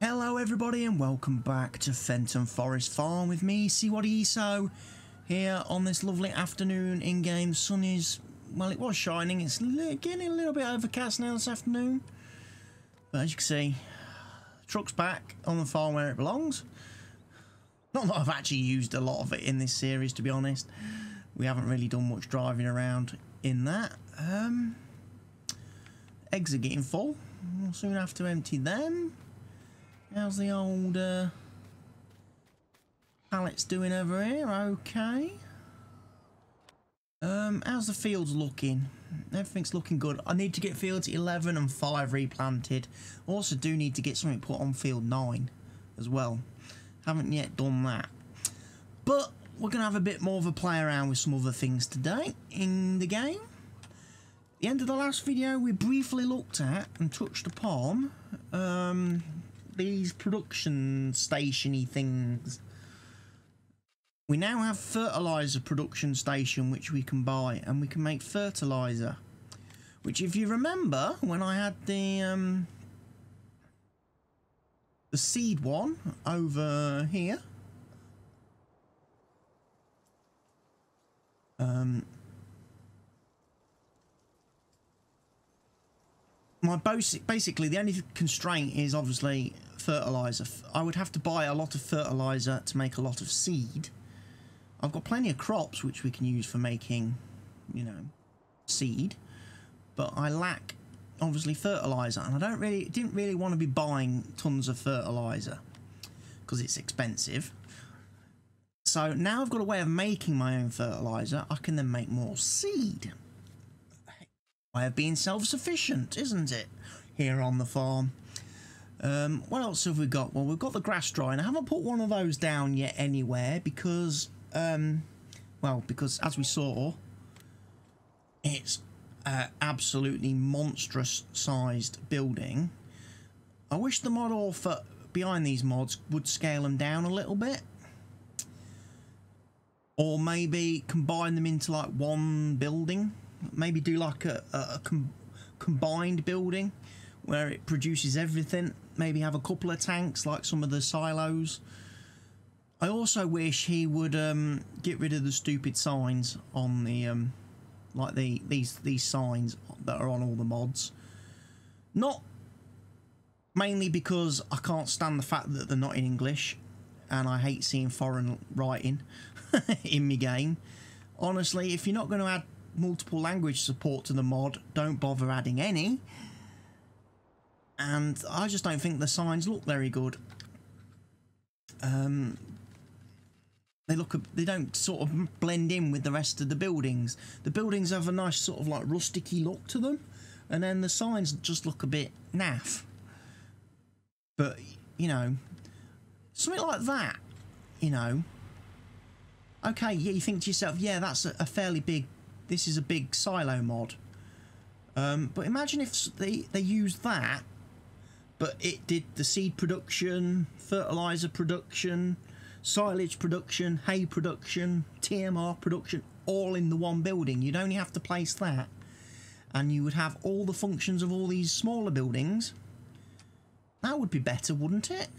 Hello everybody and welcome back to Fenton Forest Farm with me, CWATTYESO, here on this lovely afternoon in-game. The sun is, well, it was shining, it's getting a little bit overcast now this afternoon. But as you can see, the truck's back on the farm where it belongs. Not that I've actually used a lot of it in this series, to be honest. We haven't really done much driving around in that. Eggs are getting full. We'll soon have to empty them. How's the old pallets doing over here? Okay. How's the fields looking? Everything's looking good. I need to get fields 11 and 5 replanted. Also do need to get something put on field 9 as well. Haven't yet done that. But we're going to have a bit more of a play around with some other things today in the game. At the end of the last video we briefly looked at and touched upon these production station-y things. We now have fertilizer production station which we can buy, and we can make fertilizer, which, if you remember, when I had the seed one over here, basically the only constraint is obviously fertilizer. I would have to buy a lot of fertilizer to make a lot of seed. I've got plenty of crops which we can use for making, you know, seed, but I lack obviously fertilizer, and I didn't really want to be buying tons of fertilizer because it's expensive. So now I've got a way of making my own fertilizer. I can then make more seed. Way of being self-sufficient, isn't it, here on the farm? What else have we got? Well, we've got the grass drying. I haven't put one of those down yet anywhere because, well, because as we saw, it's an absolutely monstrous sized building. I wish the mod author behind these mods would scale them down a little bit, or maybe combine them into like one building. Maybe do like a combined building where it produces everything. Maybe have a couple of tanks like some of the silos. I also wish he would get rid of the stupid signs on the like these signs that are on all the mods. Not mainly because I can't stand the fact that they're not in English, and I hate seeing foreign writing in my game. Honestly, if you're not going to add multiple language support to the mod, don't bother adding any. And I just don't think the signs look very good. They don't sort of blend in with the rest of the buildings. The buildings have a nice sort of like rusticy look to them, and then the signs just look a bit naff. But you know, something like that, you know. Okay, yeah, you think to yourself, yeah, that's a fairly big. This is a big silo mod, but imagine if they used that, but it did the seed production, fertilizer production, silage production, hay production, TMR production, all in the one building. You'd only have to place that, and you would have all the functions of all these smaller buildings. That would be better, wouldn't it?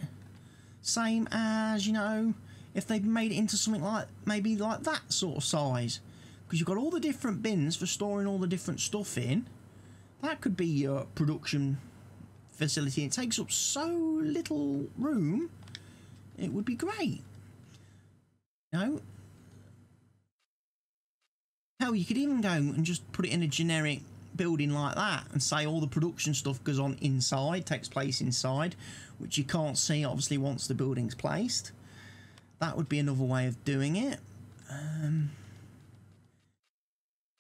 Same as, you know, if they made it into something like, maybe like that sort of size. Because you've got all the different bins for storing all the different stuff in. That could be your production facility. It takes up so little room. It would be great. No. Hell, you could even go and just put it in a generic building like that and say all the production stuff goes on inside, takes place inside, which you can't see obviously once the building's placed. That would be another way of doing it.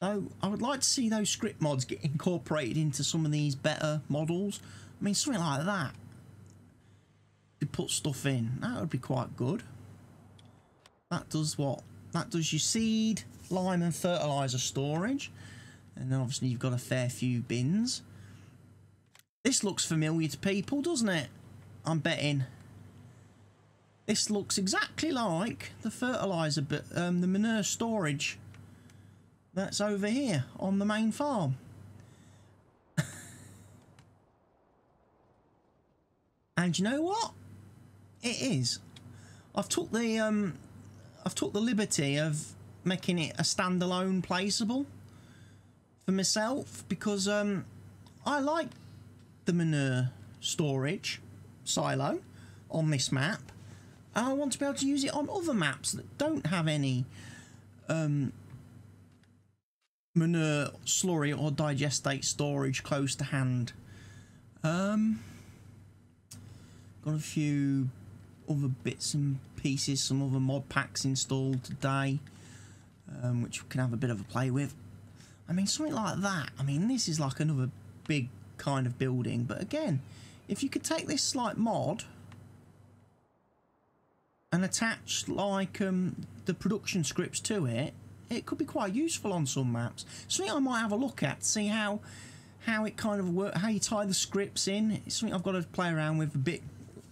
So I would like to see those script mods get incorporated into some of these better models. I mean, something like that. To put stuff in, that would be quite good. That does what? That does your seed, lime and fertilizer storage. And then obviously you've got a fair few bins. This looks familiar to people, doesn't it? I'm betting. This looks exactly like the fertilizer, but the manure storage that's over here on the main farm. And you know what? It is. I've took the liberty of making it a standalone placeable for myself because I like the manure storage silo on this map, and I want to be able to use it on other maps that don't have any manure slurry or digestate storage close to hand. Got a few other bits and pieces, some other mod packs installed today, which we can have a bit of a play with. I mean, something like that. I mean, this is like another big kind of building, but again, if you could take this like mod and attach like the production scripts to it, it could be quite useful on some maps. Something I might have a look at, see how it kind of works, how you tie the scripts in. It's something I've got to play around with a bit.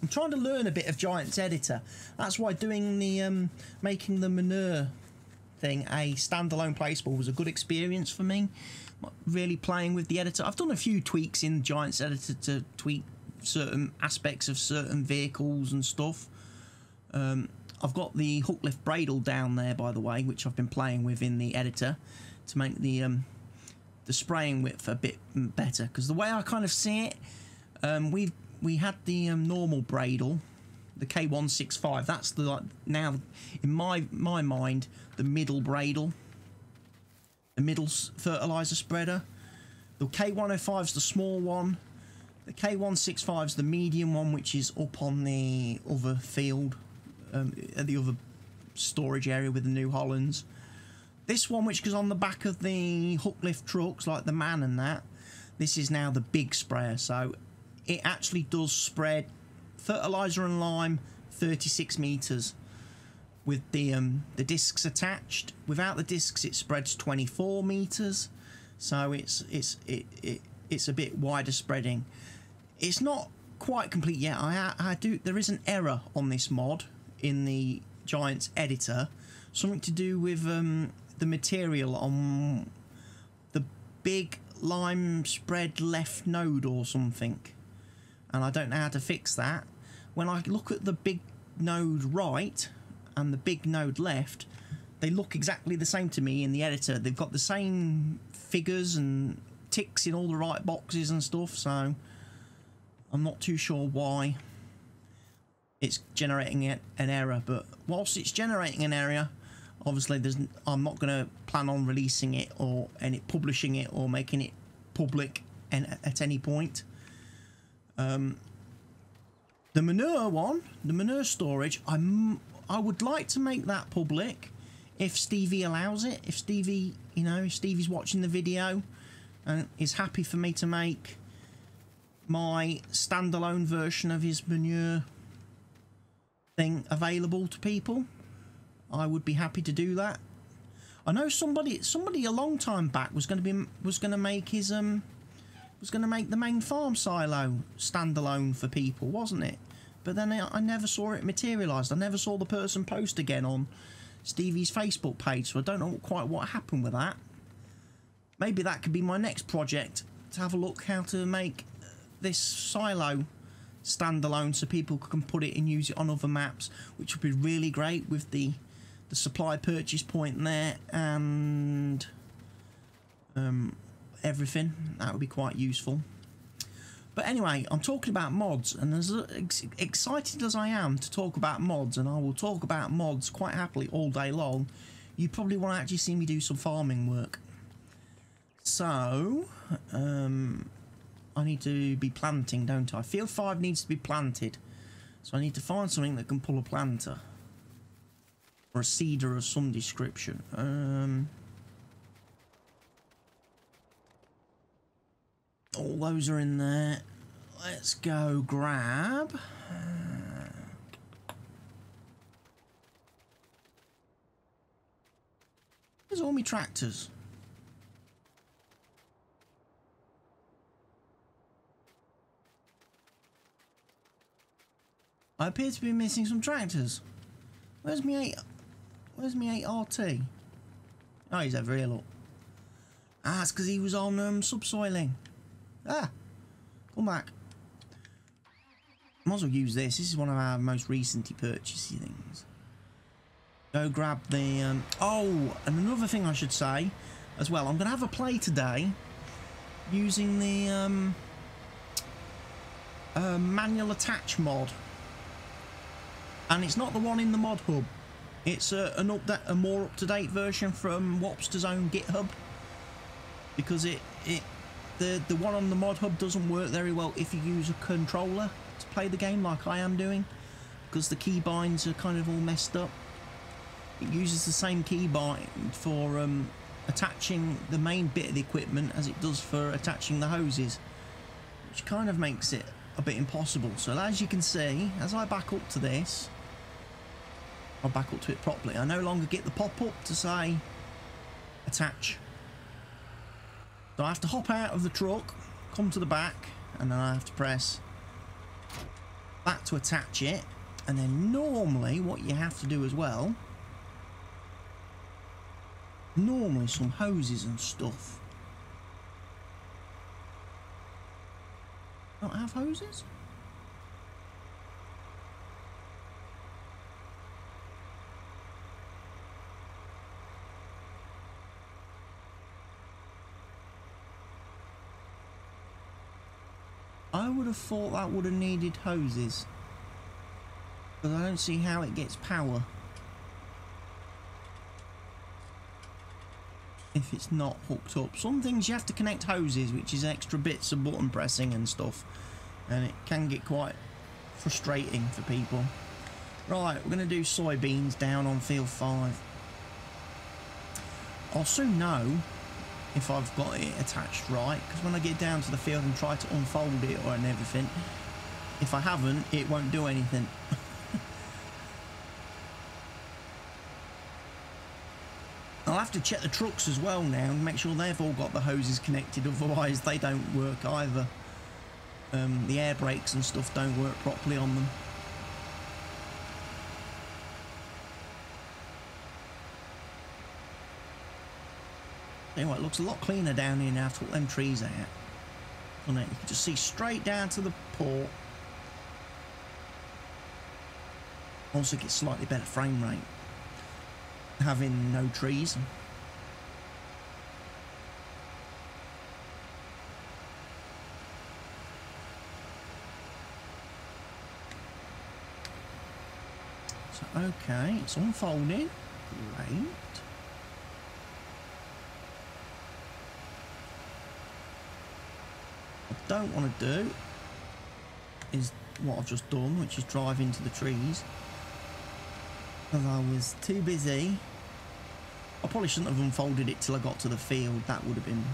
I'm trying to learn a bit of Giants Editor. That's why doing the making the manure thing a standalone placeable was a good experience for me. Really playing with the editor. I've done a few tweaks in Giants Editor to tweak certain aspects of certain vehicles and stuff. I've got the hook lift bradle down there, by the way, which I've been playing with in the editor to make the spraying width a bit better. Because the way I kind of see it, we had the normal bradle, the K165. That's the like now in my mind the middle bradle, the middle fertilizer spreader. The K105 is the small one. The K165 is the medium one, which is up on the other field, at the other storage area with the New Hollands. This one, which goes on the back of the hook lift trucks, like the Man and that, this is now the big sprayer. So it actually does spread fertilizer and lime 36 meters with the discs attached. Without the discs, it spreads 24 meters. So it's a bit wider spreading. It's not quite complete yet. There is an error on this mod in the Giants Editor, something to do with the material on the big lime spread left node or something, and I don't know how to fix that. When I look at the big node right and the big node left, they look exactly the same to me in the editor. They've got the same figures and ticks in all the right boxes and stuff, so I'm not too sure why it's generating an error. But whilst it's generating an error, obviously I'm not going to plan on releasing it or publishing it or making it public at any point. The manure one, the manure storage, I would like to make that public if Stevie allows it. If Stevie, if Stevie's watching the video and is happy for me to make my standalone version of his manure thing available to people, I would be happy to do that. I know somebody a long time back was going to make the main farm silo standalone for people, wasn't it? But then I never saw it materialised. I never saw the person post again on Stevie's Facebook page, so I don't know quite what happened with that. Maybe that could be my next project, to have a look how to make this silo standalone so people can put it and use it on other maps, which would be really great with the supply purchase point there and everything. That would be quite useful. But anyway, I'm talking about mods, and as excited as I am to talk about mods, and I will talk about mods quite happily all day long, you probably want to actually see me do some farming work. So, I need to be planting, don't I? Field 5 needs to be planted, so I need to find something that can pull a planter. Or a seeder of some description. All those are in there. Let's go grab. There's all my tractors. I appear to be missing some tractors. Where's me 8RT? Oh, he's over here, look. Ah, it's because he was on subsoiling. Ah, come back. Might as well use this. This is one of our most recently purchased things. Go grab the... oh, and another thing I should say as well. I'm going to have a play today using the manual attach mod. And it's not the one in the mod hub. It's a more up-to-date version from Wopster's own GitHub. Because the one on the mod hub doesn't work very well if you use a controller to play the game like I am doing, because the keybinds are kind of all messed up. It uses the same keybind for attaching the main bit of the equipment as it does for attaching the hoses, which kind of makes it a bit impossible. So as you can see, as I back up to this, I'll back up to it properly. I no longer get the pop-up to say attach. So I have to hop out of the truck, come to the back, and then I have to press that to attach it. And then normally what you have to do as well, normally some hoses and stuff. Not have hoses? I would have thought that would have needed hoses, because I don't see how it gets power if it's not hooked up. Some things you have to connect hoses, which is extra bits of button pressing and stuff, and it can get quite frustrating for people. Right, we're going to do soybeans down on field 5. I'll soon know if I've got it attached right, because when I get down to the field and try to unfold it and everything, if I haven't, it won't do anything. I'll have to check the trucks as well now and make sure they've all got the hoses connected, otherwise they don't work either. The air brakes and stuff don't work properly on them. Anyway, it looks a lot cleaner down here now after all them trees out. Doesn't it? You can just see straight down to the port. Also gets slightly better frame rate having no trees. So okay, it's unfolding. Great. Don't want to do is what I've just done, which is drive into the trees, because I was too busy. I probably shouldn't have unfolded it till I got to the field. That would have been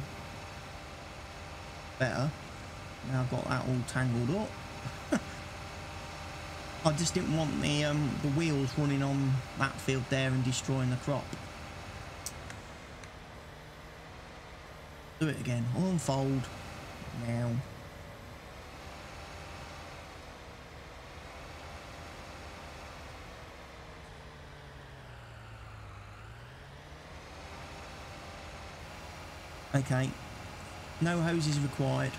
better. Now I've got that all tangled up. I just didn't want the wheels running on that field there and destroying the crop. Do it again. I'll unfold now. Okay, no hoses required.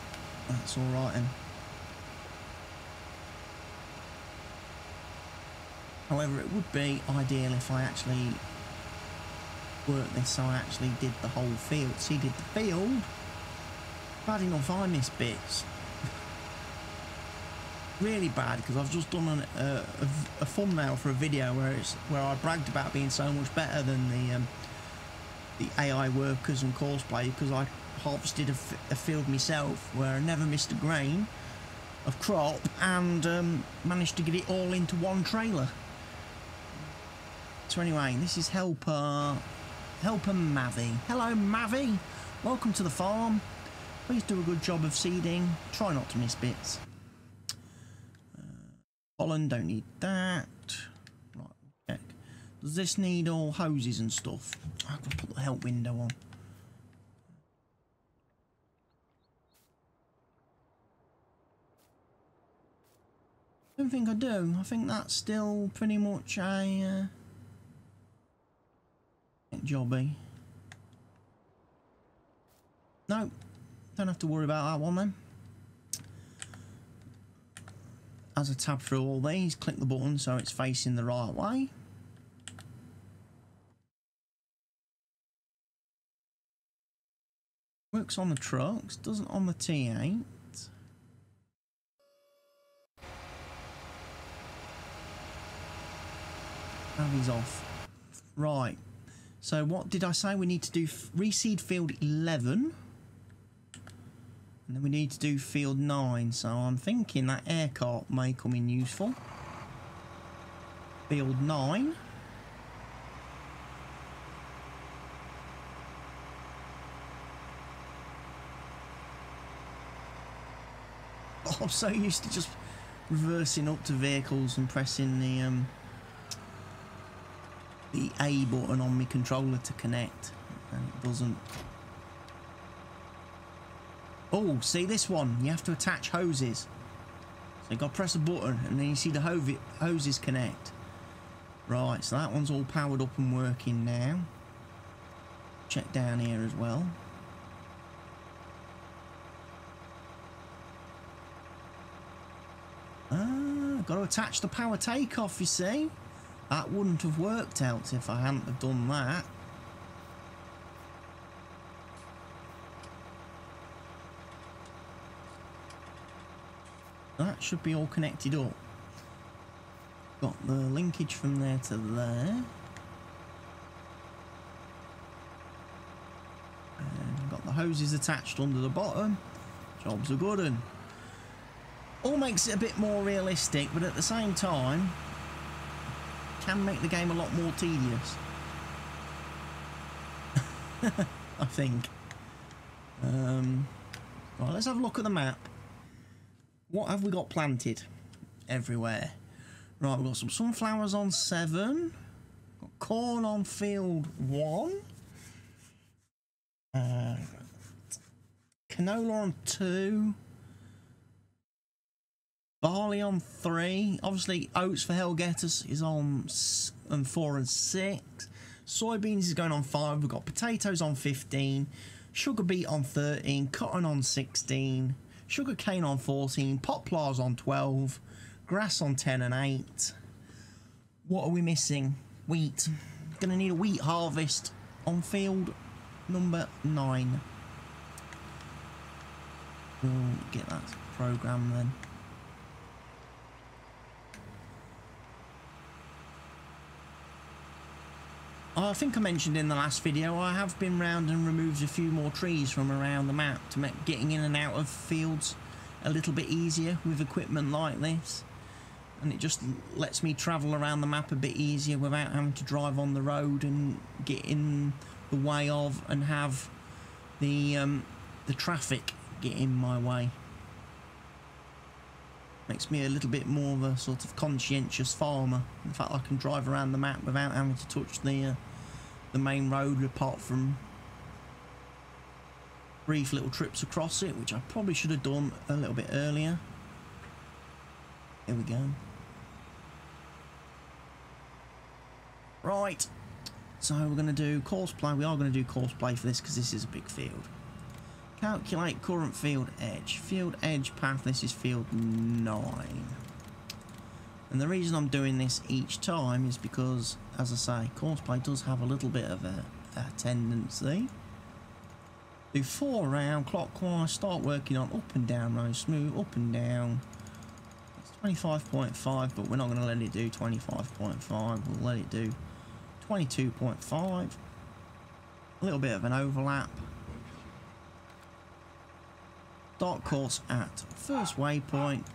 That's all right then. However, it would be ideal if I actually worked this so I actually did the whole field. See, did the field. Bad enough I missed bits. Really bad, because I've just done a thumbnail for a video where I bragged about being so much better than the AI workers and courseplay, because I harvested a field myself where I never missed a grain of crop and managed to get it all into one trailer. So anyway, this is Helper Mavi. Hello Mavi, welcome to the farm. Please do a good job of seeding. Try not to miss bits. Pollen, don't need that. Right, check. Does this need all hoses and stuff? I can put the help window on. I don't think I do. I think that's still pretty much a jobby. No, don't have to worry about that one then. as I tab through all these, click the button so it's facing the right way. Works on the trucks, doesn't on the T8. He's off. Right. So what did I say? We need to do reseed field 11. And then we need to do field 9. So I'm thinking that air cart may come in useful. Field 9. Oh, I'm so used to just reversing up to vehicles and pressing the A button on my controller to connect, and it doesn't. Oh, see this one? You have to attach hoses. So you got to press a button, and then you see the hoses connect. Right, so that one's all powered up and working now. Check down here as well. Got to attach the power takeoff, you see. That wouldn't have worked out if I hadn't have done that. That should be all connected up. Got the linkage from there to there. And got the hoses attached under the bottom. Job's a good one. All makes it a bit more realistic, but at the same time, can make the game a lot more tedious. I think. Right, let's have a look at the map. What have we got planted everywhere? Right, we've got some sunflowers on 7. Got corn on field 1. Canola on 2. Barley on 3. Obviously, oats for Hellgetters is on 4 and 6. Soybeans is going on 5. We've got potatoes on 15. Sugar beet on 13. Cotton on 16. Sugar cane on 14. Poplars on 12. Grass on 10 and 8. What are we missing? Wheat. Gonna need a wheat harvest on field number 9. We'll get that programmed then. I think I mentioned in the last video I have been round and removed a few more trees from around the map to make getting in and out of fields a little bit easier with equipment like this, and it just lets me travel around the map a bit easier without having to drive on the road and get in the way of and have the traffic get in my way. Makes me a little bit more of a sort of conscientious farmer. In fact, I can drive around the map without having to touch the main road, apart from brief little trips across it, which I probably should have done a little bit earlier. Here we go. Right, so we're going to do course play. We are going to do course play for this because this is a big field. Calculate current field edge. Field edge path, this is field 9. And the reason I'm doing this each time is because, as I say, course play does have a little bit of a tendency. Do 4 round clockwise, start working on up and down road, smooth, up and down. It's 25.5, but we're not going to let it do 25.5. We'll let it do 22.5. A little bit of an overlap. Start course at first waypoint.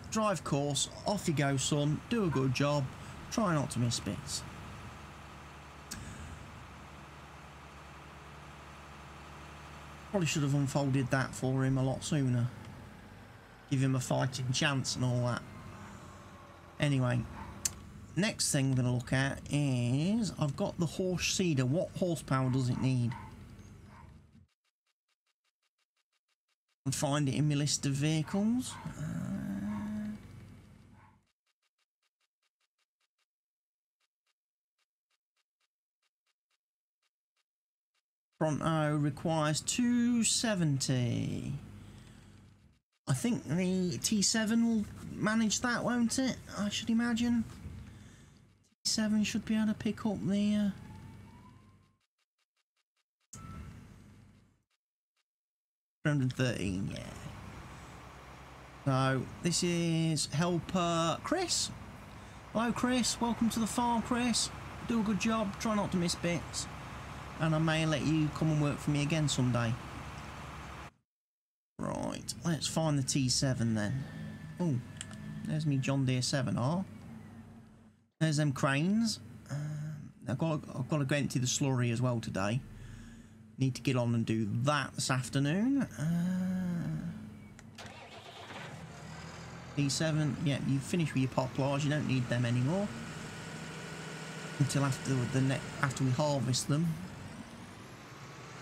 Drive course, off you go, son. Do a good job. Try not to miss bits. Probably should have unfolded that for him a lot sooner. Give him a fighting chance and all that. Anyway, next thing we're going to look at is I've got the horse seeder. What horsepower does it need? And find it in my list of vehicles. Pronto requires 270. I think the T7 will manage that, won't it? I should imagine. T7 should be able to pick up the... 313, yeah. So, this is Helper Chris. Hello, Chris. Welcome to the farm, Chris. Do a good job. Try not to miss bits. And I may let you come and work for me again someday. Right, let's find the T7 then. Oh, there's me John Deere 7R. There's them cranes. I've got to go empty the slurry as well today. Need to get on and do that this afternoon. T7, yeah, you finish with your poplars. You don't need them anymore until after we harvest them.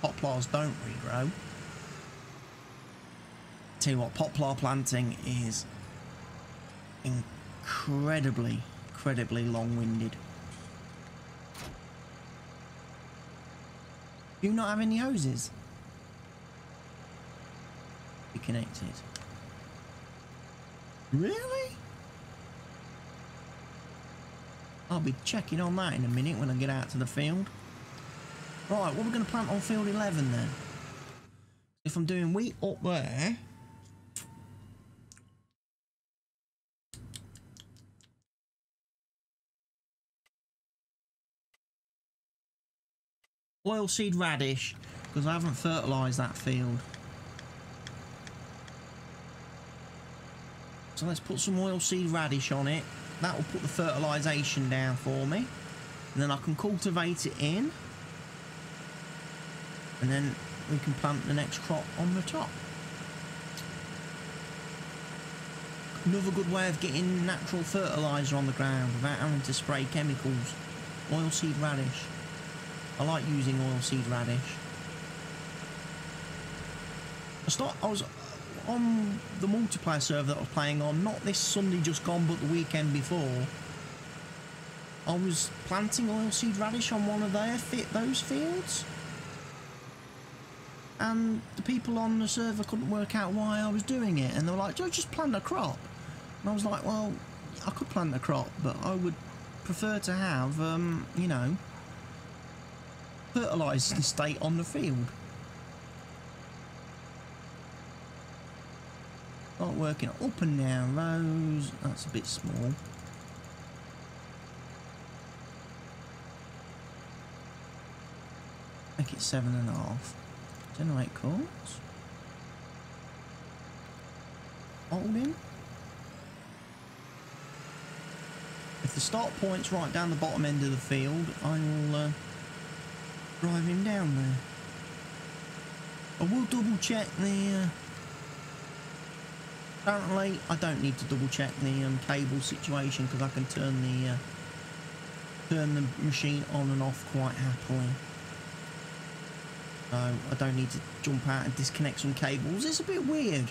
Poplars don't regrow. Tell you what, poplar planting is incredibly long-winded. Do you not have any hoses? Be connected. Really? I'll be checking on that in a minute when I get out to the field. Right, what are we going to plant on field 11 then? If I'm doing wheat up there... Oilseed radish, because I haven't fertilised that field. So let's put some oilseed radish on it. That will put the fertilisation down for me. And then I can cultivate it in. And then we can plant the next crop on the top. Another good way of getting natural fertiliser on the ground without having to spray chemicals. Oilseed radish. I like using oilseed radish. I was on the multiplayer server that I was playing on, not this Sunday just gone, but the weekend before. I was planting oilseed radish on one of those fields. And the people on the server couldn't work out why I was doing it. And they were like, just plant a crop. And I was like, well, I could plant a crop, but I would prefer to have, you know, fertilised state on the field. Start working up and down rows. That's a bit small. Make it 7.5. Generate calls. Hold in. If the start point's right down the bottom end of the field, I will drive him down there. I will double check the... Apparently, I don't need to double check the cable situation because I can turn the machine on and off quite happily. So I don't need to jump out and disconnect some cables. It's a bit weird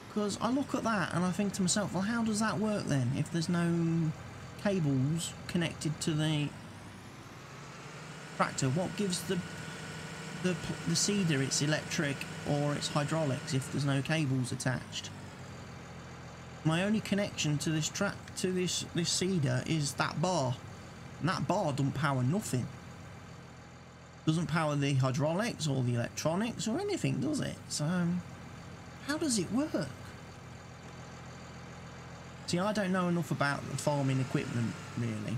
because I look at that and I think to myself, well, how does that work then if there's no cables connected to the tractor? What gives the seeder its electric or its hydraulics if there's no cables attached? My only connection to this this seeder is that bar, and that bar doesn't power nothing. Doesn't power the hydraulics or the electronics or anything, does it? So how does it work? See, I don't know enough about the farming equipment really.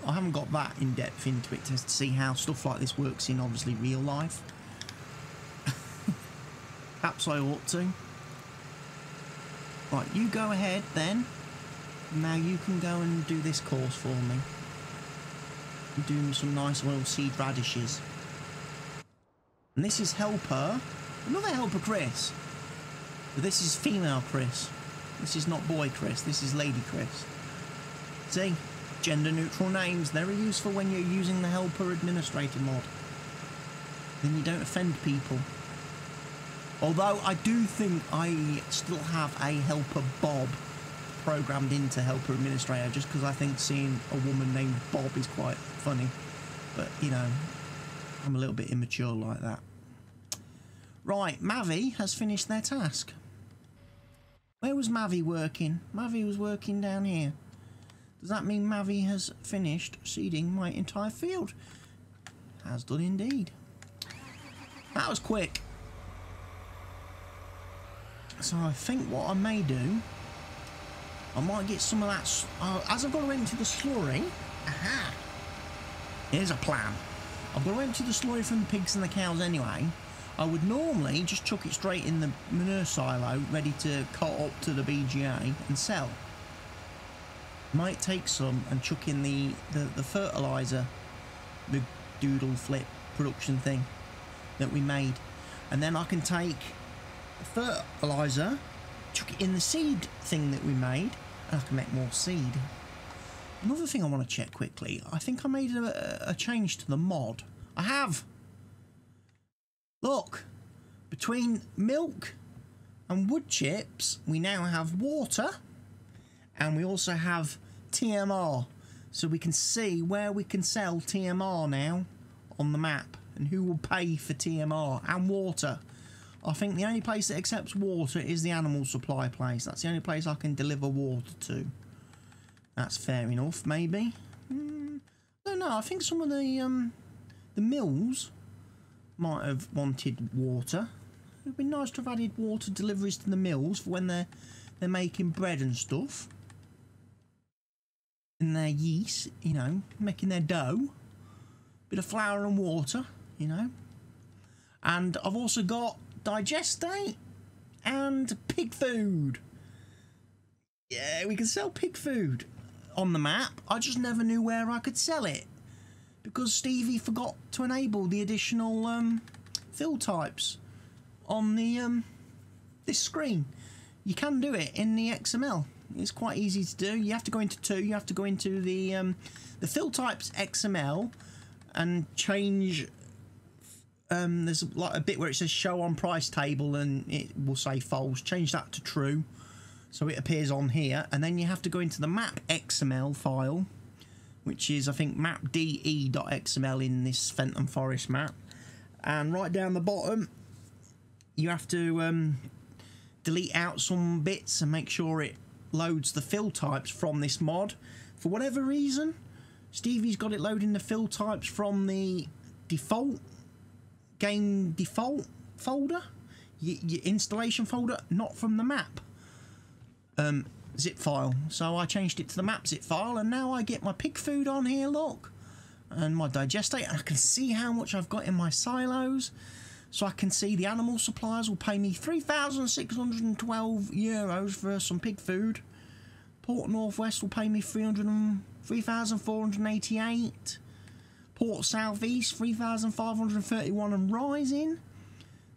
I haven't got that in depth into it to see how stuff like this works in obviously real life. Perhaps I ought to. Right, you go ahead then. Now you can go and do this course for me. Do some nice oilseed radishes. And this is Helper. Another Helper Chris. But this is female Chris. This is not boy Chris. This is lady Chris. See? Gender neutral names. They're useful when you're using the Helper Administrator mod. Then you don't offend people. Although I do think I still have a Helper Bob programmed into Helper Administrator just because I think seeing a woman named Bob is quite funny. But, you know, I'm a little bit immature like that. Right, Mavi has finished their task. Where was Mavi working? Mavi was working down here. Does that mean Mavi has finished seeding my entire field? Has done indeed. That was quick. So I think what I may do, I might get some of that, as I've got to empty the slurry, aha, here's a plan. I've got to empty the slurry from the pigs and the cows anyway. I would normally just chuck it straight in the manure silo, ready to cut up to the BGA and sell. Might take some and chuck in the fertiliser, the doodle flip production thing that we made. And then I can take the fertiliser, chuck it in the seed thing that we made, and I can make more seed. Another thing I want to check quickly, I think I made a change to the mod. I have! Look, between milk and wood chips, we now have water, and we also have TMR, so we can see where we can sell TMR now on the map, and who will pay for TMR and water. I think the only place that accepts water is the animal supply place. That's the only place I can deliver water to. That's fair enough, maybe. I don't know, I think some of the mills might have wanted water. It would be nice to have added water deliveries to the mills for when they're making bread and stuff. And their yeast, you know, making their dough. Bit of flour and water, you know. And I've also got digestate and pig food. Yeah, we can sell pig food on the map. I just never knew where I could sell it, because Stevie forgot to enable the additional fill types on the this screen. You can do it in the XML. It's quite easy to do. You have to go into two. You have to go into the fill types XML and change. There's like a bit where it says show on price table and it will say false. Change that to true, so it appears on here. And then you have to go into the map XML file, which is, I think, mapde.xml in this Fenton Forest map. And right down the bottom, you have to delete out some bits and make sure it loads the fill types from this mod. For whatever reason, Stevie's got it loading the fill types from the default game default folder, your installation folder, not from the map zip file. So I changed it to the map zip file, and now I get my pig food on here, look, and my digestate, and I can see how much I've got in my silos. So I can see the animal suppliers will pay me €3,612 for some pig food. Port Northwest will pay me 3,488. Port Southeast 3,531 and rising.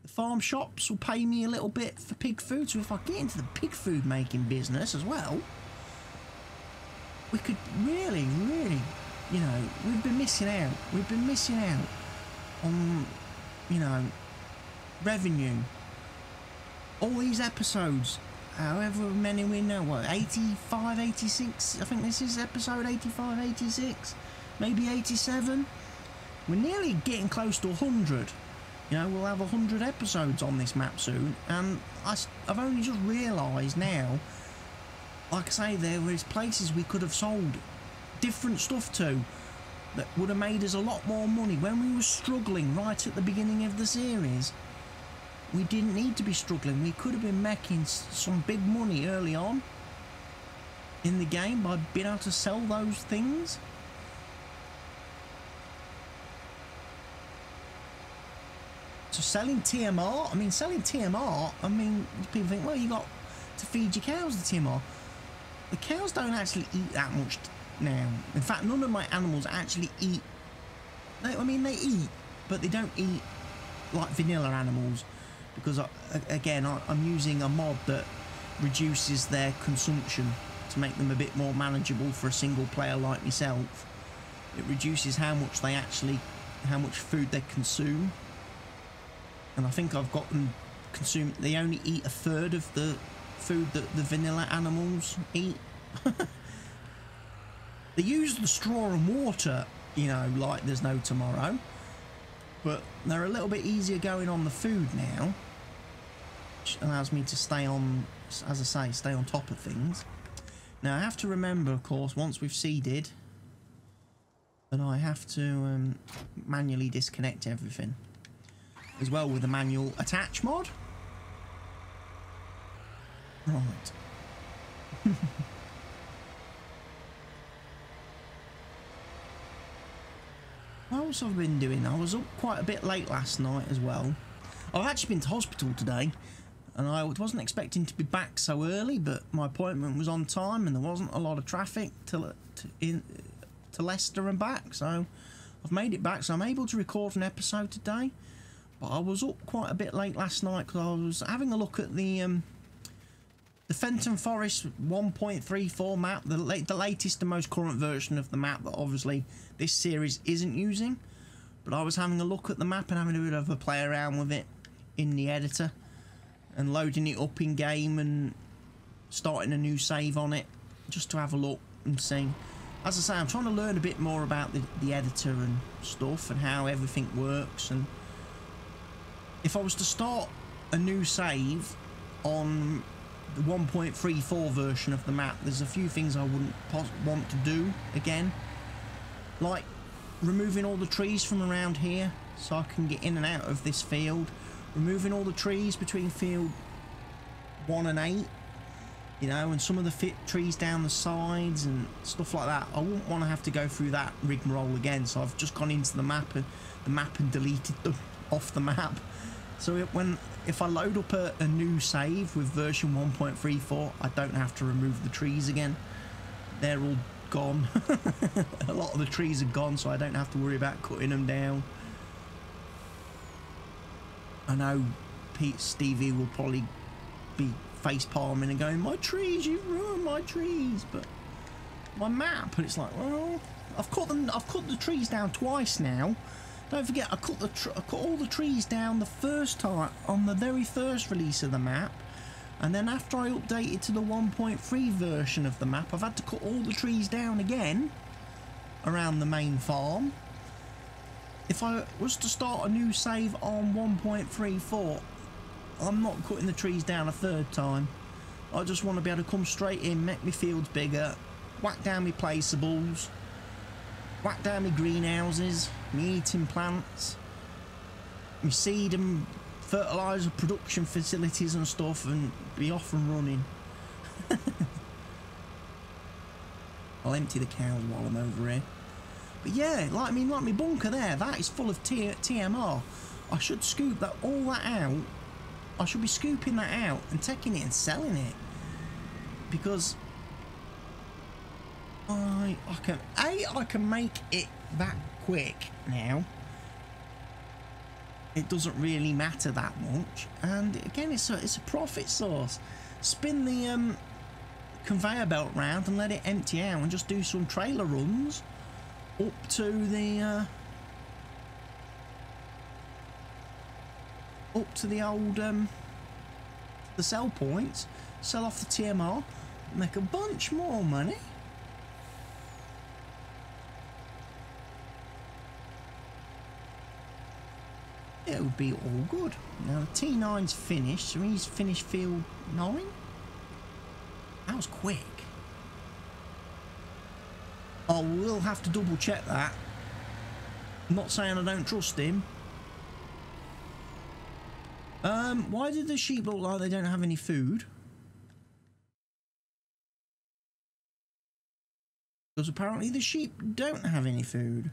The farm shops will pay me a little bit for pig food. So if I get into the pig food making business as well, we could really, you know, we've been missing out. We've been missing out on, you know, revenue. All these episodes, however many we know, what, 85, 86, I think this is episode 85, 86, maybe 87. We're nearly getting close to 100. You know, we'll have 100 episodes on this map soon, and I've only just realised now, like I say, there was places we could have sold different stuff to that would have made us a lot more money. When we were struggling right at the beginning of the series, we didn't need to be struggling. We could have been making some big money early on in the game by being able to sell those things. So selling TMR, I mean, people think, well, you got to feed your cows the TMR. The cows don't actually eat that much now. In fact, none of my animals actually eat. I mean, they eat, but they don't eat like vanilla animals, because again, I'm using a mod that reduces their consumption to make them a bit more manageable for a single player like myself. It reduces how much food they consume, and I think I've got them consume. They only eat a third of the food that the vanilla animals eat. They use the straw and water, you know, like there's no tomorrow, but they're a little bit easier going on the food now, which allows me to stay on as I say, stay on top of things. Now I have to remember, of course, once we've seeded, that I have to manually disconnect everything, as well with the manual attach mod. Right. What else have I been doing? I was up quite a bit late last night as well. I've actually been to hospital today, and I wasn't expecting to be back so early, but my appointment was on time and there wasn't a lot of traffic to Leicester and back, so I've made it back, so I'm able to record an episode today. But I was up quite a bit late last night because I was having a look at the Fenton Forest 1.34 map, the latest and most current version of the map that obviously this series isn't using. But I was having a look at the map and having a bit of a play around with it in the editor and loading it up in game and starting a new save on it just to have a look and see. As I say, I'm trying to learn a bit more about the editor and stuff and how everything works. And if I was to start a new save on the 1.34 version of the map, there's a few things I wouldn't want to do again, like removing all the trees from around here so I can get in and out of this field, removing all the trees between field 1 and 8, you know, and some of the trees down the sides and stuff like that. I wouldn't want to have to go through that rigmarole again, so I've just gone into the map and deleted them off the map. So if I load up a new save with version 1.34, I don't have to remove the trees again. They're all gone. A lot of the trees are gone, so I don't have to worry about cutting them down. I know Stevie will probably be face palming and going, "My trees, you've ruined my trees," but my map, and it's like, well, I've cut the trees down twice now. Don't forget, I cut all the trees down the first time on the very first release of the map, and then after I updated to the 1.3 version of the map, I've had to cut all the trees down again around the main farm. If I was to start a new save on 1.34, I'm not cutting the trees down a third time. I just want to be able to come straight in, make my fields bigger, whack down my placeables, whack down my greenhouses, my eating plants, my seed and fertiliser production facilities and stuff, and be off and running. I'll empty the cows while I'm over here. But yeah, like my bunker there, that is full of TMR. I should scoop all that out. I should be scooping that out and taking it and selling it, because I can make it that quick now. It doesn't really matter that much, and again, it's a profit source. Spin the conveyor belt round and let it empty out, and just do some trailer runs up to the old the sell points, sell off the TMR, make a bunch more money. It would be all good. Now the T9's finished, so he's finished field 9. That was quick. I will have to double check that. I'm not saying I don't trust him. Why did the sheep look like they don't have any food? Because apparently the sheep don't have any food.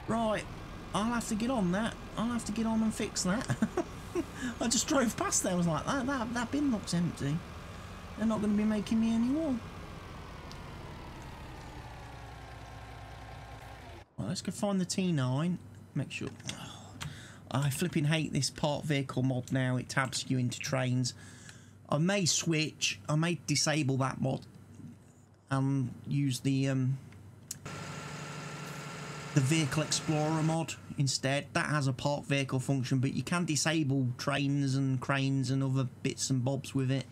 Right, I'll have to get on that. I'll have to get on and fix that. I just drove past there, I was like, that bin looks empty. They're not going to be making me any wool. Right, let's go find the T9. Make sure. I flipping hate this part vehicle mod now. It tabs you into trains. I may switch. I may disable that mod and use the Vehicle Explorer mod instead. That has a park vehicle function, but you can disable trains and cranes and other bits and bobs with it.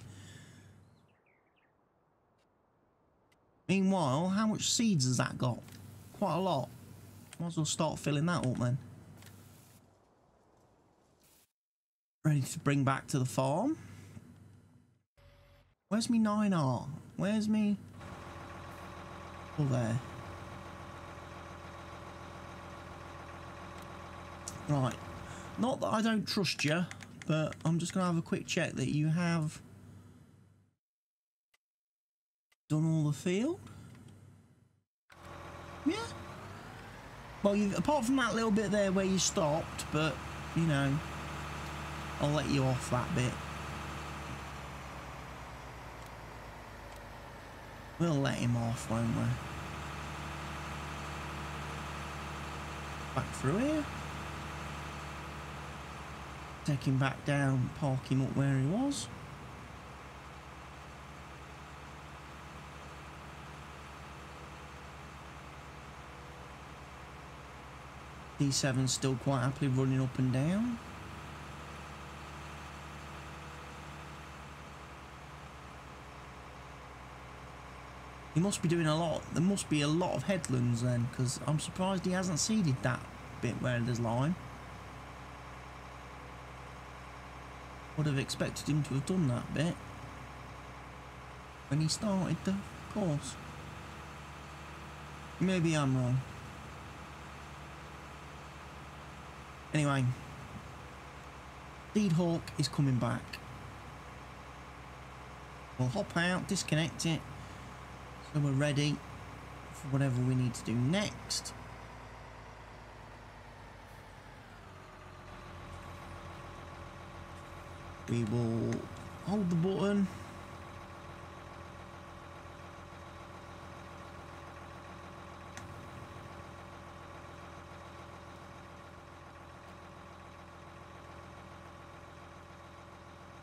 Meanwhile, how much seeds has that got? Quite a lot. Might as well start filling that up then. Ready to bring back to the farm. Where's me 9R? Where's me? Oh, there. Right. Not that I don't trust you, but I'm just going to have a quick check that you have done all the field. Yeah. Well, apart from that little bit there where you stopped, but, you know, I'll let you off that bit. We'll let him off, won't we? Back through here. Take him back down, park him up where he was. D7's still quite happily running up and down. He must be doing a lot. There must be a lot of headlands then, because I'm surprised he hasn't seeded that bit where there's lime. Would have expected him to have done that bit when he started the course. Maybe I'm wrong. Anyway, Deed Hawk is coming back. We'll hop out, disconnect it, so we're ready for whatever we need to do next. We will hold the button.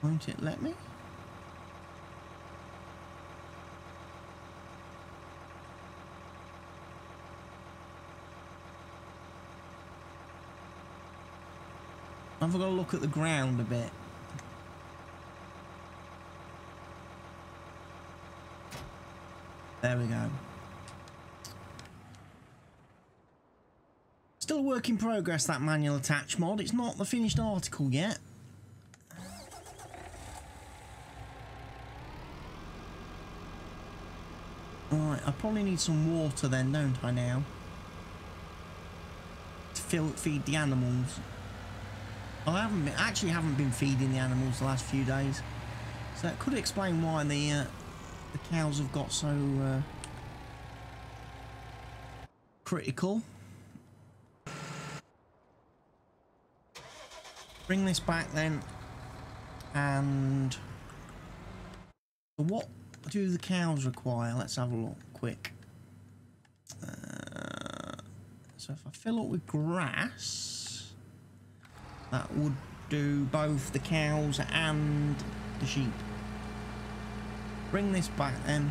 Won't it let me? I've got to look at the ground a bit. There we go. Still a work in progress, that manual attach mod. It's not the finished article yet. Alright, I probably need some water then, don't I now? To feed the animals. I actually haven't been feeding the animals the last few days. So that could explain why the cows have got so critical. Bring this back then, and what do the cows require? Let's have a look quick. So if I fill up with grass, that would do both the cows and the sheep. Bring this back then.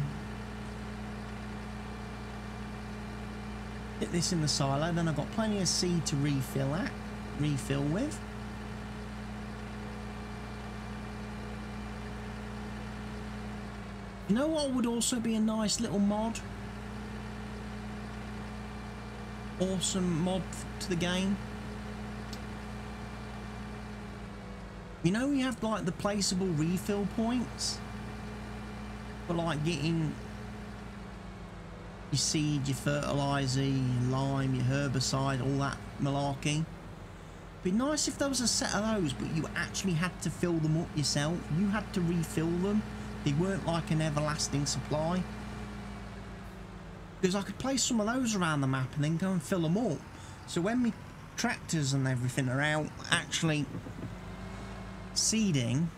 Get this in the silo, then I've got plenty of seed to refill with. You know what would also be a nice little mod? Awesome mod to the game. You know, we have like the placeable refill points for like getting your seed, your fertiliser, your lime, your herbicide, all that malarkey. Be nice if there was a set of those, but you actually had to fill them up yourself. You had to refill them. They weren't like an everlasting supply. Because I could place some of those around the map and then go and fill them up. So when my tractors and everything are out actually seeding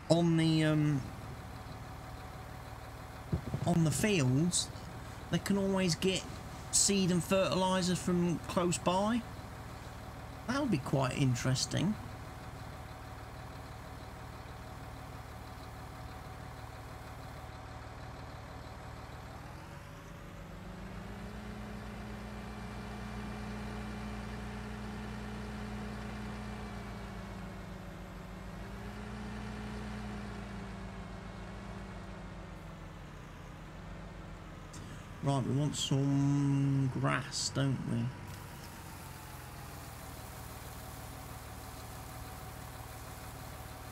on the fields, they can always get seed and fertiliser from close by. That would be quite interesting. Right, we want some grass, don't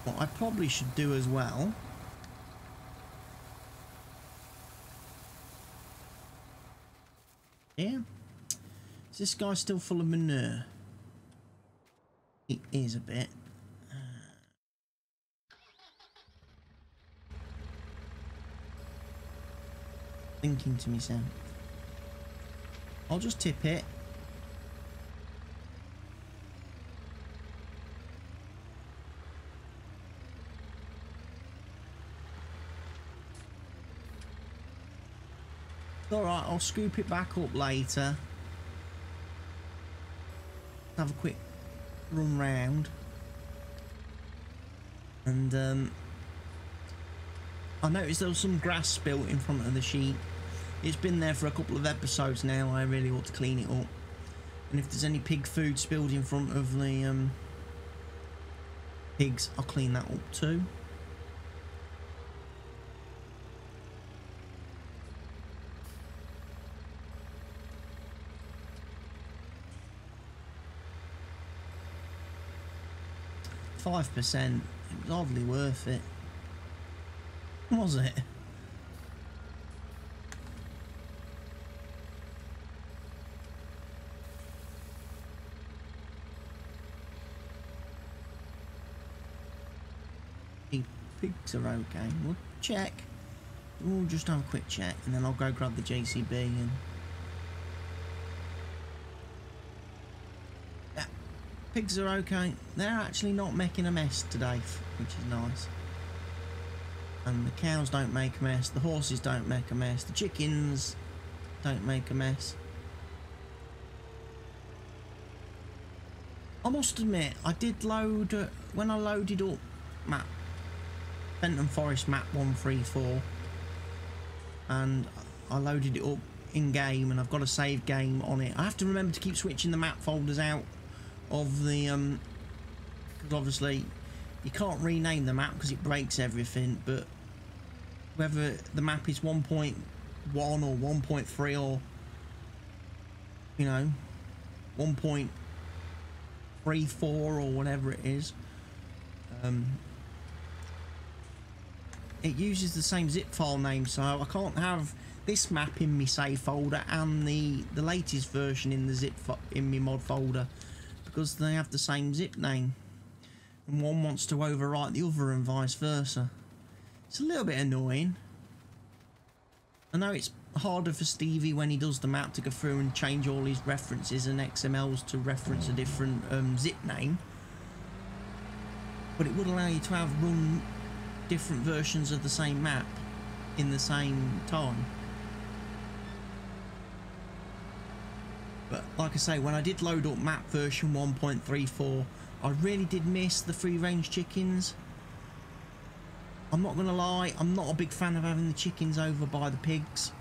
we? What I probably should do as well here. Is this guy still full of manure? It is a bit. Thinking to myself, I'll just tip it. Alright, I'll scoop it back up later. Have a quick run round. And I noticed there was some grass spilt in front of the sheep. It's been there for a couple of episodes now. I really ought to clean it up. And if there's any pig food spilled in front of the pigs, I'll clean that up too. %. It was hardly worth it. Was it? Pigs are okay. We'll check. We'll just have a quick check and then I'll go grab the JCB and... Yeah, pigs are okay. They're actually not making a mess today, which is nice. And the cows don't make a mess, the horses don't make a mess, the chickens don't make a mess. I must admit, I did load, when I loaded up Fenton Forest map 134, and I loaded it up in game and I've got a save game on it. I have to remember to keep switching the map folders out of the, because obviously you can't rename the map because it breaks everything, but whether the map is 1.1 or 1.3 or, you know, 1.34 or whatever it is, it uses the same zip file name, so I can't have this map in my save folder and the latest version in the in my mod folder because they have the same zip name, and one wants to overwrite the other and vice versa. It's a little bit annoying. I know it's harder for Stevie when he does the map to go through and change all his references and XMLs to reference a different zip name, but it would allow you to have run different versions of the same map in the same time. But like I say, when I did load up map version 1.34, I really did miss the free range chickens. I'm not gonna lie, I'm not a big fan of having the chickens over by the pigs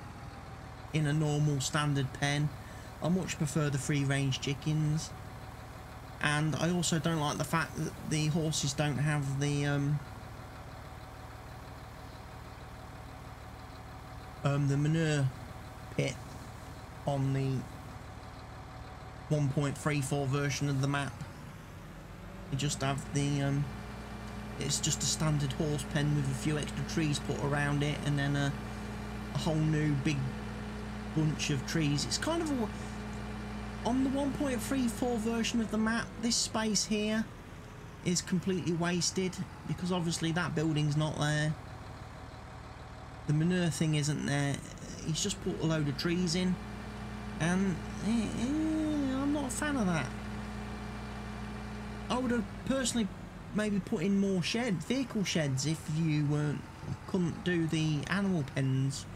in a normal standard pen. I much prefer the free range chickens, and I also don't like the fact that the horses don't have the manure pit on the 1.34 version of the map. You just have the it's just a standard horse pen with a few extra trees put around it, and then a whole new big bunch of trees. It's kind of a, on the 1.34 version of the map, this space here is completely wasted because obviously that building's not there. The manure thing isn't there. He's just put a load of trees in, and I'm not a fan of that. I would have personally maybe put in more vehicle sheds if you couldn't do the animal pens.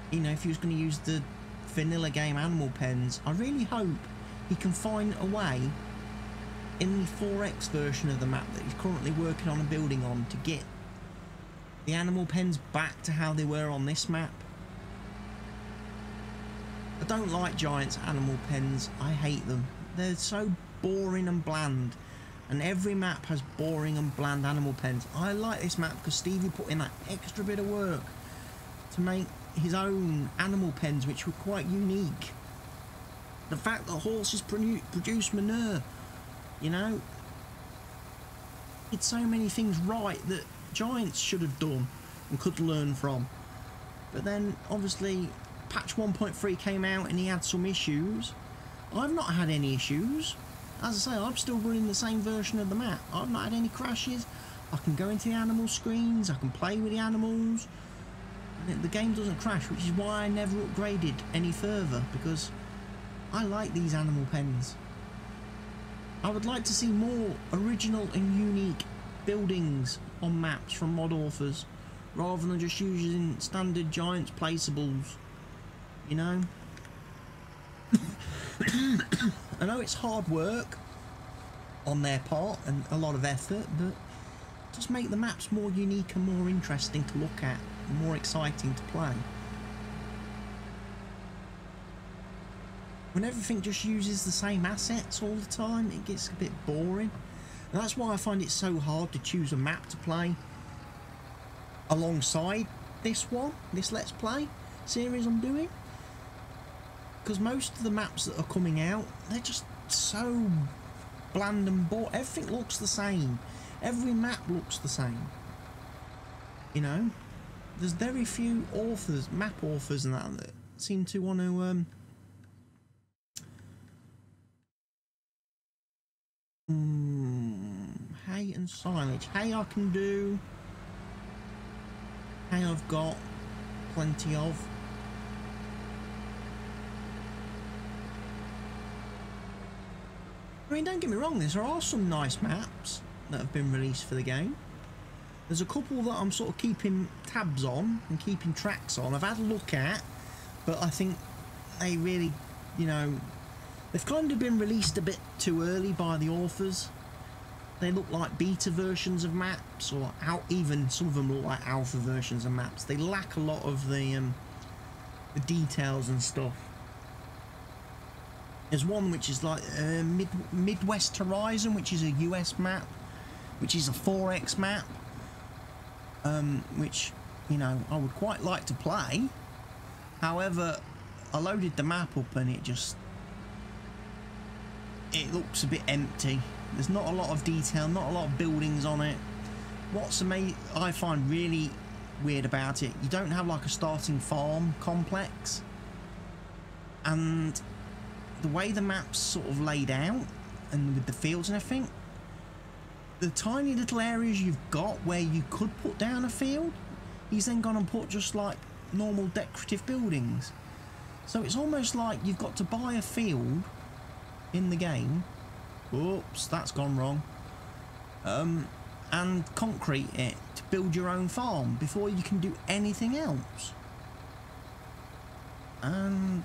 You know, if you was going to use the vanilla game animal pens. I really hope he can find a way in the 4X version of the map that he's currently working on and building on to get the animal pens back to how they were on this map. I don't like Giant's animal pens. I hate them. They're so boring and bland, and every map has boring and bland animal pens. I like this map because Stevie put in that extra bit of work to make his own animal pens, which were quite unique. The fact that horses produce manure, you know, did so many things right that Giants should have done and could learn from. But then, obviously, patch 1.3 came out and he had some issues. I've not had any issues. As I say, I'm still running the same version of the map. I've not had any crashes. I can go into the animal screens, I can play with the animals. And the game doesn't crash, which is why I never upgraded any further, because I like these animal pens. I would like to see more original and unique buildings on maps from mod authors, rather than just using standard Giants placeables, you know? I know it's hard work on their part and a lot of effort, but just make the maps more unique and more interesting to look at, and more exciting to play. When everything just uses the same assets all the time, it gets a bit boring. And that's why I find it so hard to choose a map to play alongside this Let's Play series I'm doing. Because most of the maps that are coming out, they're just so bland and boring. Everything looks the same. Every map looks the same. You know? There's very few authors, map authors and that seem to want to hay and silage. Hay I can do. Hay I've got plenty of. I mean, don't get me wrong, there are some nice maps that have been released for the game. There's a couple that I'm sort of keeping tabs on and keeping tracks on. I've had a look at, but I think they really, you know, they've kind of been released a bit too early by the authors. They look like beta versions of maps, or even some of them look like alpha versions of maps. They lack a lot of the details and stuff. There's one which is like Midwest Horizon, which is a US map, which is a 4X map, which, you know, I would quite like to play. However, I loaded the map up and it looks a bit empty. There's not a lot of detail, not a lot of buildings on it. What's I find really weird about it, you don't have like a starting farm complex, and the way the map's sort of laid out and with the fields and everything, the tiny little areas you've got where you could put down a field, he's then gone and put just like normal decorative buildings. So it's almost like you've got to buy a field in the game, oops, that's gone wrong, and concrete it to build your own farm before you can do anything else. And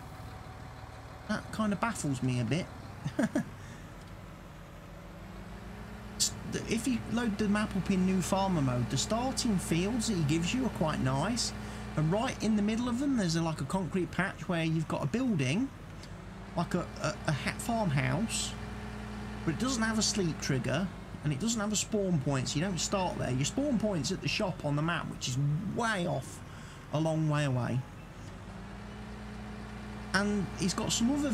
that kind of baffles me a bit. If you load the map up in new farmer mode, the starting fields that he gives you are quite nice, and right in the middle of them there's like a concrete patch where you've got a building, like a farmhouse, but it doesn't have a sleep trigger and it doesn't have a spawn point, so you don't start there. Your spawn point's at the shop on the map, which is way off, a long way away. And he's got some other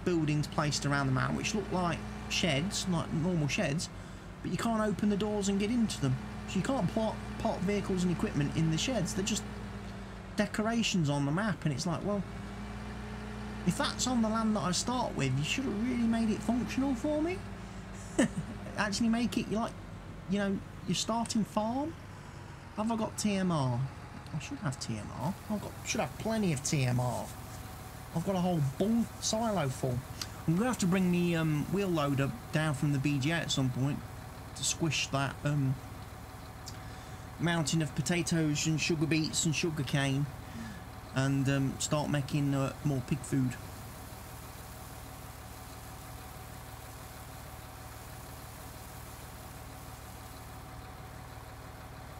buildings placed around the map which look like sheds, like normal sheds, but you can't open the doors and get into them. So you can't park vehicles and equipment in the sheds. They're just decorations on the map, and it's like, well, if that's on the land that I start with, you should have really made it functional for me. Actually make it like, you know, your starting farm. Have I got TMR? I should have TMR. Should have plenty of TMR. I've got a whole silo full. I'm going to have to bring the wheel loader down from the BGA at some point to squish that mountain of potatoes and sugar beets and sugar cane, and start making more pig food.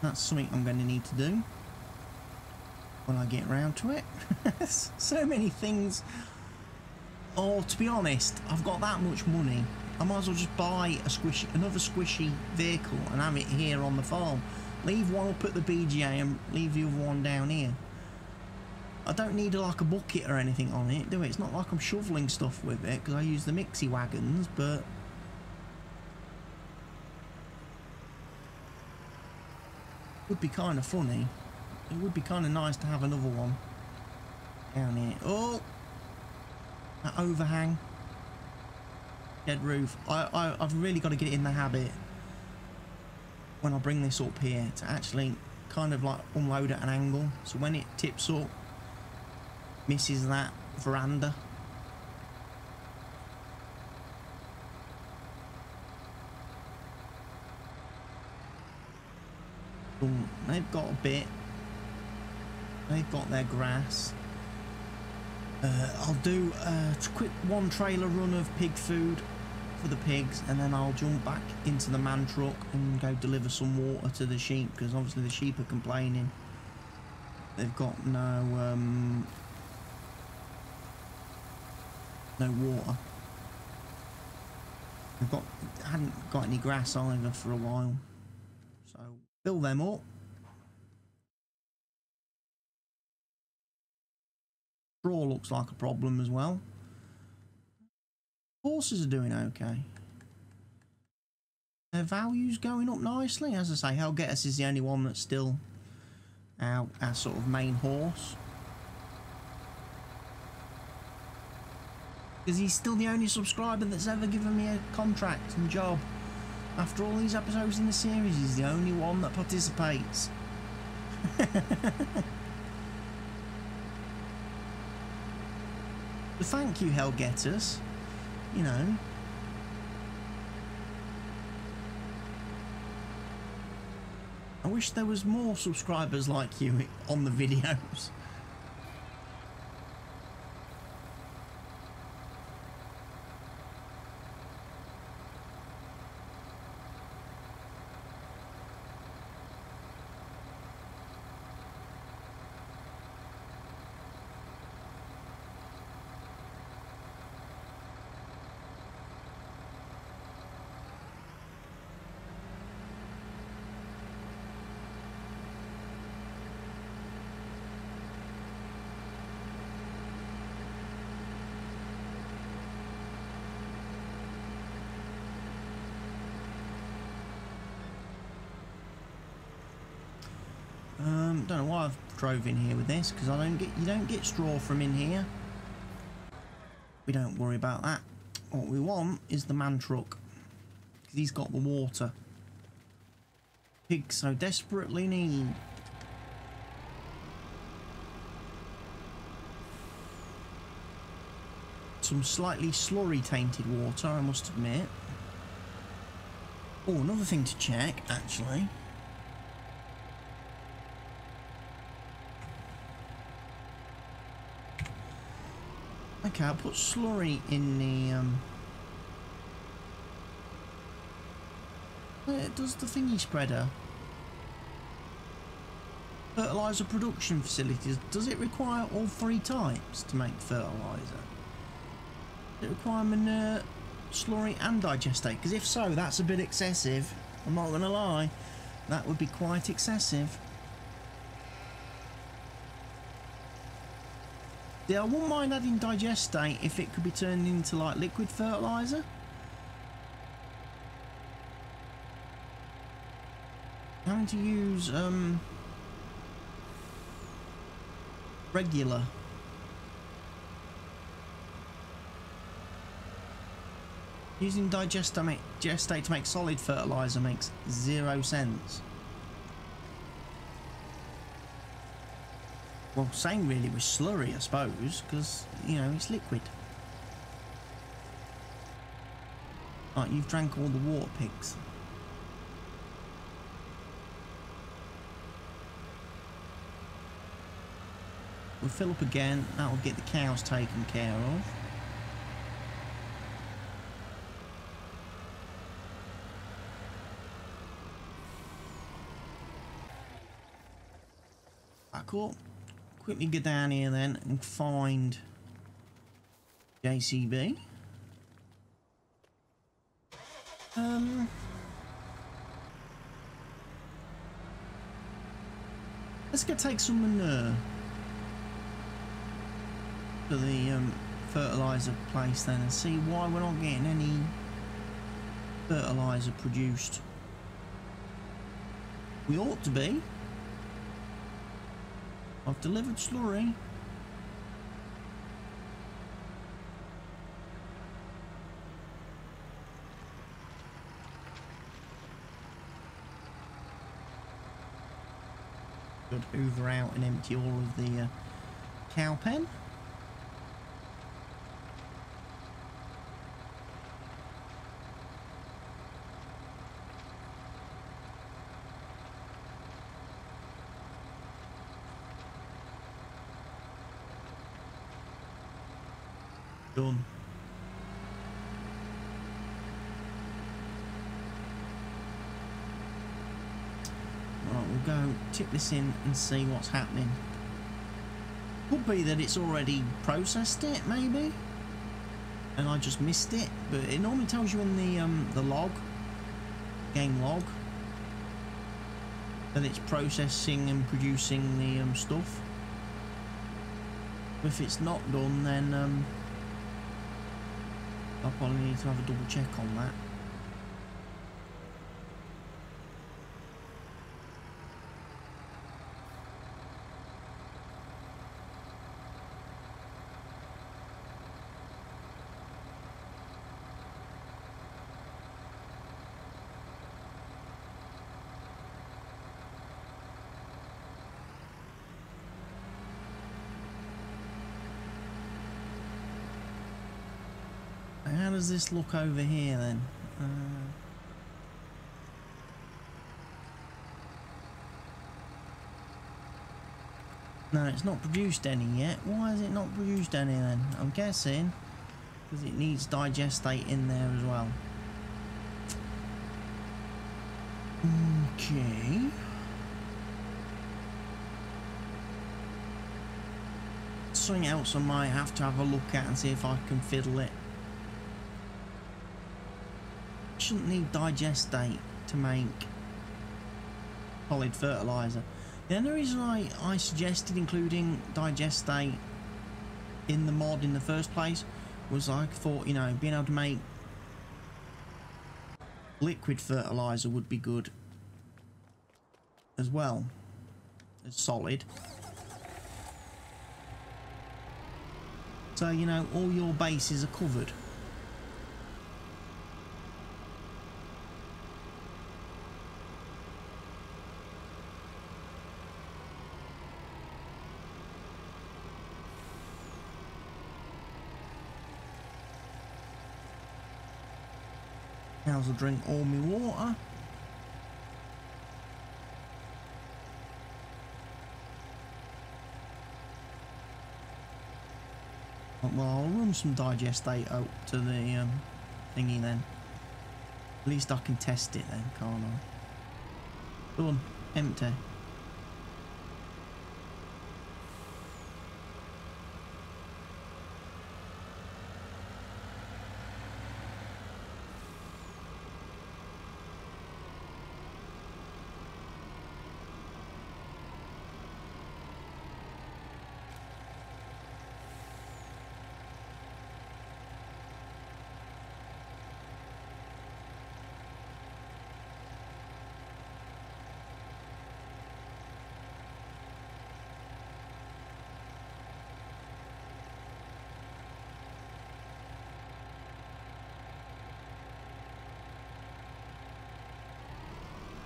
That's something I'm going to need to do when I get round to it. So many things. Oh, to be honest, I've got that much money, I might as well just buy another squishy vehicle and have it here on the farm. Leave one up at the BGA and leave the other one down here. I don't need like a bucket or anything on it, do it? It's not like I'm shoveling stuff with it, because I use the mixie wagons, but Would be kind of funny. It would be kind of nice to have another one down here. Oh, that overhang, dead roof. I've really got to get it in the habit when I bring this up here to actually kind of like unload at an angle, so when it tips up, misses that veranda. They've got a bit. They've got their grass. I'll do a quick one trailer run of pig food for the pigs, and then I'll jump back into the man truck and go deliver some water to the sheep, because obviously the sheep are complaining. They've got no water. Hadn't got any grass either for a while. So fill them up. Straw looks like a problem as well. Horses are doing okay. Their value's going up nicely. As I say, Helgetus is the only one that's still our sort of main horse. Because he's still the only subscriber that's ever given me a contract and job. After all these episodes in the series, he's the only one that participates. So thank you, Helgetus. You know. I wish there was more subscribers like you on the videos. Don't know why I've drove in here with this, because you don't get straw from in here. We don't worry about that. What we want is the man truck, because he's got the water. Pigs so desperately need. Some slightly slurry tainted water, I must admit. Oh, another thing to check actually. Okay, I'll put slurry in the does the thingy spreader fertilizer production facilities, does it require all three types to make fertilizer? Does it require manure, slurry and digestate? Because if so, that's a bit excessive. I'm not gonna lie, that would be quite excessive. Yeah, I wouldn't mind adding digestate if it could be turned into like liquid fertilizer. Having to use regular. Using digestate to make solid fertilizer makes 0 sense. Well, same really with slurry, I suppose, because, you know, it's liquid. Right, you've drank all the water, pigs. We'll fill up again, that'll get the cows taken care of. Back up. Quickly go down here then and find JCB. Let's go take some manure to the fertilizer place then and see why we're not getting any fertilizer produced. We ought to be. I've delivered slurry. Should hoover out and empty all of the cow pen. Done. Right, we'll go tip this in and see what's happening. Could be that it's already processed it, maybe, and I just missed it. But it normally tells you in the log, game log, that it's processing and producing the stuff. If it's not done, then I'll probably need to have a double check on that. How does this look over here then? No, it's not produced any yet. Why is it not produced any then? I'm guessing because it needs digestate in there as well. Okay. Something else I might have to have a look at and see if I can fiddle it. Shouldn't need digestate to make solid fertilizer. The only reason I suggested including digestate in the mod in the first place was I thought, you know, being able to make liquid fertilizer would be good as well as solid. So, you know, all your bases are covered. Cows will drink all my water. Well, I'll run some digestate out to the thingy then. At least I can test it then, can't I? Done. Empty.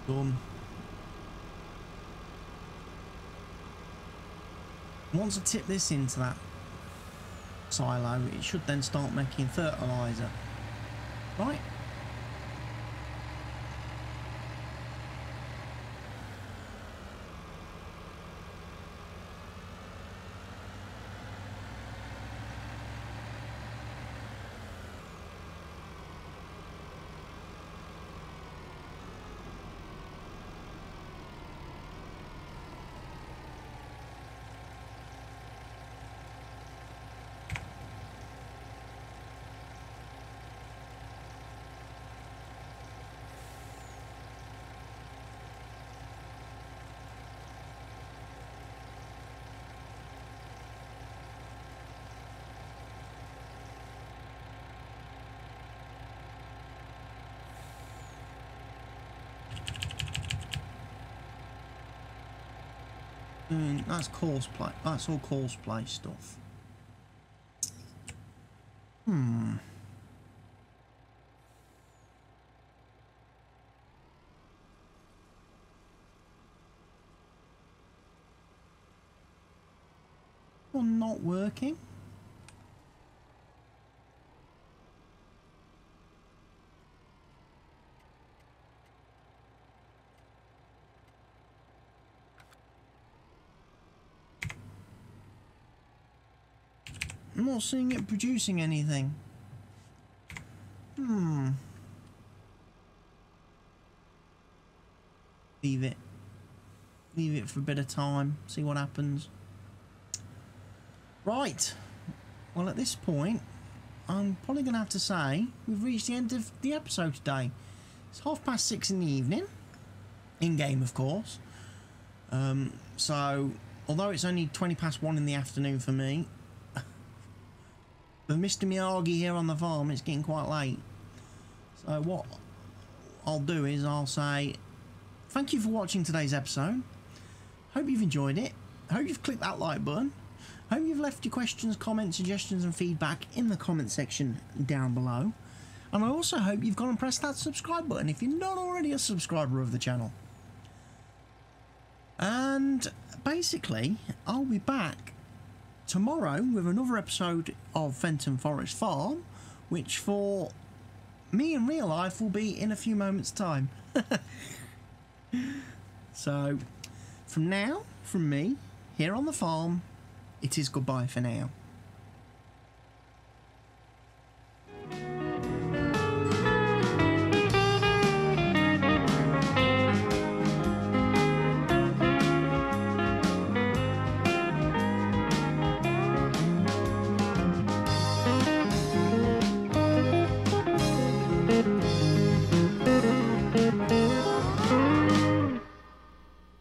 Done. Once I tip this into that silo, it should then start making fertilizer. Right? That's course play. That's all course play stuff. Well, not working. I'm not seeing it producing anything. Leave it. Leave it for a bit of time. See what happens. Right. Well, at this point, I'm probably going to have to say we've reached the end of the episode today. It's 6:30 in the evening. In-game, of course. So, although it's only 1:20 in the afternoon for me, for Mr. Miyagi here on the farm, it's getting quite late. So what I'll do is I'll say thank you for watching today's episode. Hope you've enjoyed it. Hope you've clicked that like button. Hope you've left your questions, comments, suggestions and feedback in the comment section down below. And I also hope you've gone and pressed that subscribe button if you're not already a subscriber of the channel. And basically, I'll be back tomorrow with another episode of Fenton Forest Farm, which for me in real life will be in a few moments' time. So, from now, from me, here on the farm, it is goodbye for now.